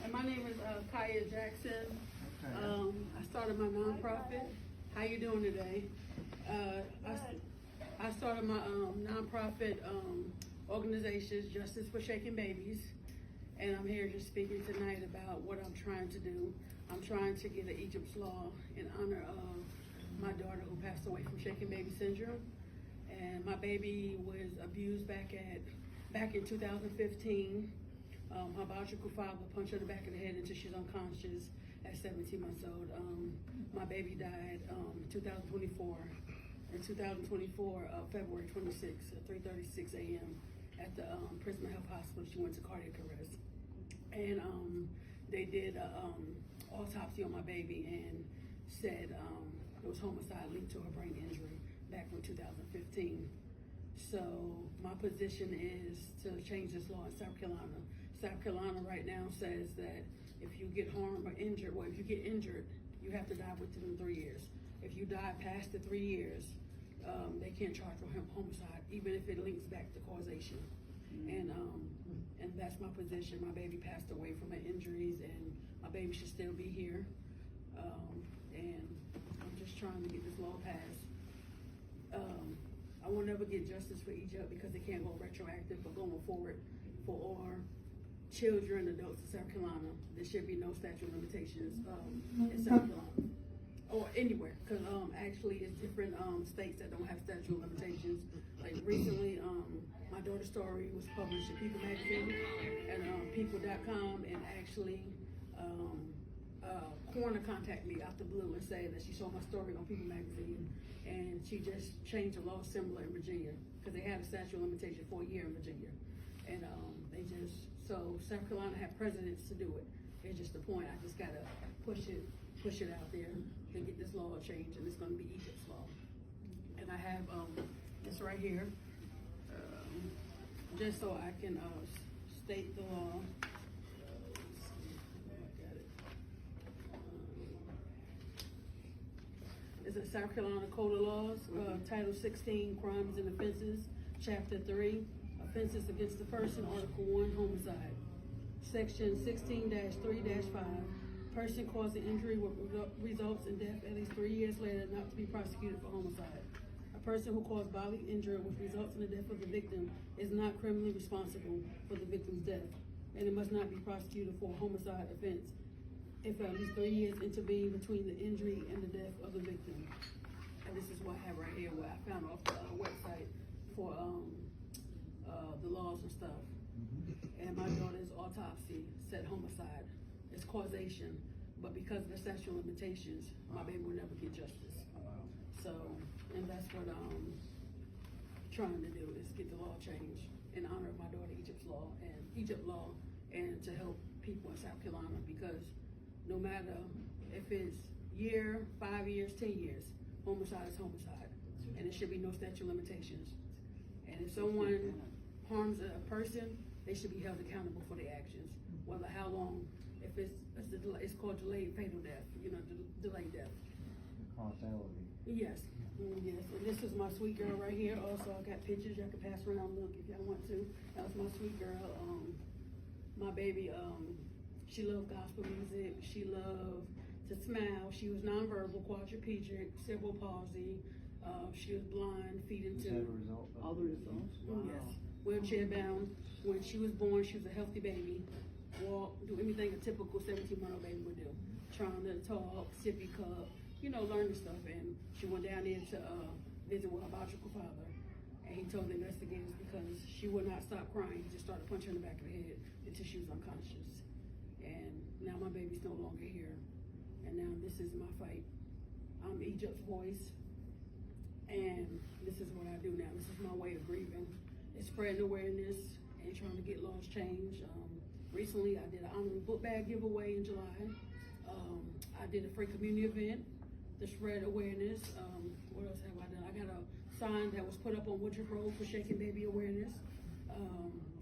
And my name is Kaya Jackson. Okay. I started my nonprofit. How you doing today? I started my nonprofit organization, Justice for Shaking Babies, and I'm here just speaking tonight about what I'm trying to do. I'm trying to get an Egypt's Law in honor of my daughter who passed away from shaken baby syndrome. And my baby was abused back in 2015. Her biological father punched her in the back of the head until she's unconscious at 17 months old. My baby died in 2024. In 2024, February 26th at 3:36 a.m. at the Prisma Health Hospital. She went to cardiac arrest. And they did an autopsy on my baby and said it was homicide linked to her brain injury back from 2015. So my position is to change this law in South Carolina. South Carolina right now says that if you get harmed or injured, well, if you get injured, you have to die within 3 years. If you die past the 3 years, they can't charge for homicide, even if it links back to causation. And that's my position. My baby passed away from her injuries, and my baby should still be here. And I'm just trying to get this law passed. I will never get justice for Egypt because it can't go retroactive, but going forward for all children, adults in South Carolina, there should be no statute of limitations in South Carolina or anywhere, because actually it's different states that don't have statute of limitations. Like recently, my daughter's story was published in People Magazine and People.com, and actually Coroner contacted me out the blue and said that she saw my story on People Magazine, and she just changed the law similar in Virginia because they had a statute of limitation for a year in Virginia, and so South Carolina had precedents to do it. It's just the point. I just gotta push it out there to get this law changed, and it's gonna be Egypt's law. And I have this right here, just so I can state the law. It's a South Carolina Code of Laws, Title 16, Crimes and Offenses, Chapter 3, Offenses Against the Person, Article 1, Homicide. Section 16-3-5, person causing injury which results in death at least 3 years later not to be prosecuted for homicide. A person who caused bodily injury which results in the death of the victim is not criminally responsible for the victim's death, and it must not be prosecuted for a homicide offense if at least 3 years intervene between the injury and the death of the victim. And this is what I have right here, what I found off the website for the laws and stuff. And my daughter's autopsy said homicide. It's causation, but because of the statute of limitations, my baby will never get justice. So, and that's what I'm trying to do, is get the law changed in honor of my daughter Egypt law, and to help people in South Carolina, because no matter if it's year, 5 years, 10 years, homicide is homicide, and there should be no statute of limitations. And if someone harms a person, they should be held accountable for their actions, whether how long. If it's called delayed fatal death, delayed death. Causality. Yes, yes. And this is my sweet girl right here. Also, I got pictures y'all can pass around, look if y'all want to. That was my sweet girl. My baby, she loved gospel music. She loved to smile. She was nonverbal, quadriplegic, cerebral palsy. She was blind, feet and tube. All the results? Wow. Yes, wheelchair bound. When she was born, she was a healthy baby. Walk, do anything a typical 17-month-old baby would do. Trying to talk, sippy cup, learning stuff. And she went down there to visit with her biological father. And he told the investigators because she would not stop crying, he just started punching her in the back of the head until she was unconscious. And now my baby's no longer here. And now this is my fight. I'm Egypt's voice. And this is what I do now. This is my way of grieving. It's spreading awareness and trying to get laws changed. Recently, I did an honorary book bag giveaway in July. I did a free community event to spread awareness. What else have I done? I got a sign that was put up on Woodruff Road for shaking baby awareness.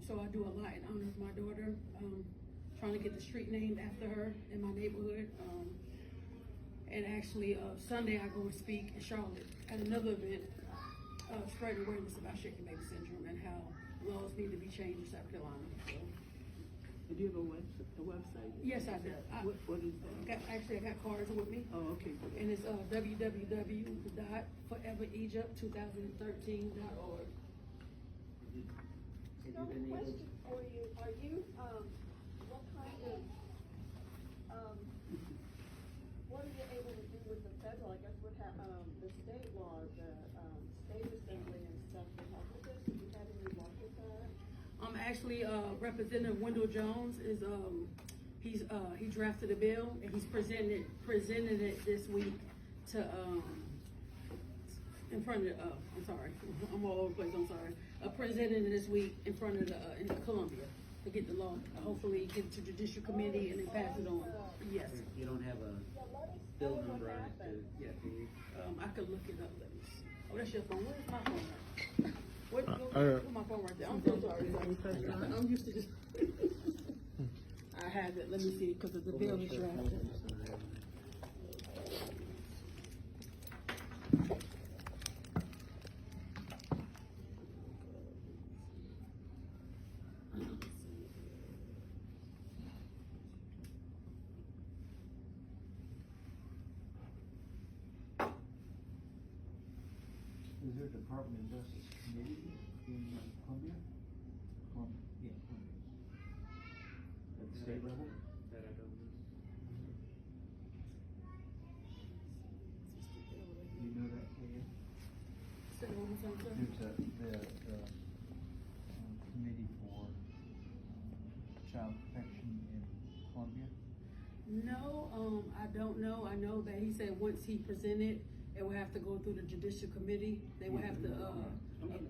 So I do a lot in honor of my daughter. Trying to get the street named after her in my neighborhood. And actually, Sunday I go and speak in Charlotte at another event, spreading awareness about shaken baby syndrome and how laws need to be changed in South Carolina. So. Do you have a website? Yes, I do. What is that? Actually, I got cards with me. Oh, okay. And it's www.foreveregypt2013.org. So, question for you, are you, what kind of, what are you able to do with the federal, I guess, the state law, the, state assembly and stuff, to help with this? Have you had any luck with that? Actually, Representative Wendell Jones is, he drafted a bill and he's presented it this week to, in front of, I'm sorry, I'm all over the place, I'm sorry. Presented it this week in front of in Columbia to get the law, hopefully get to judicial committee and then pass it on. Yes. You don't have a bill number on it to, yeah, do you? I could look it up, let me see. Oh, that's your phone, where's my phone at? Where's my phone right there? I'm so sorry. I'm used to just. I have it, let me see, cause the bill is drafted. Is there a Department of Justice committee in Columbia? Yeah, Columbia. At the state level? That I don't know. You know that, Kaya? Say it one more time, sir. There's the committee for child protection in Columbia? No, I don't know. I know that he said once he presented, it will have to go through the judicial committee. They will have to,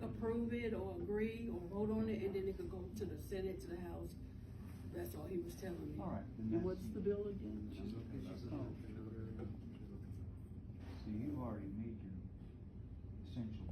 approve it or agree or vote on it, and then it could go to the Senate, to the House. That's all he was telling me. All right. And what's the bill again? So you've already made your essential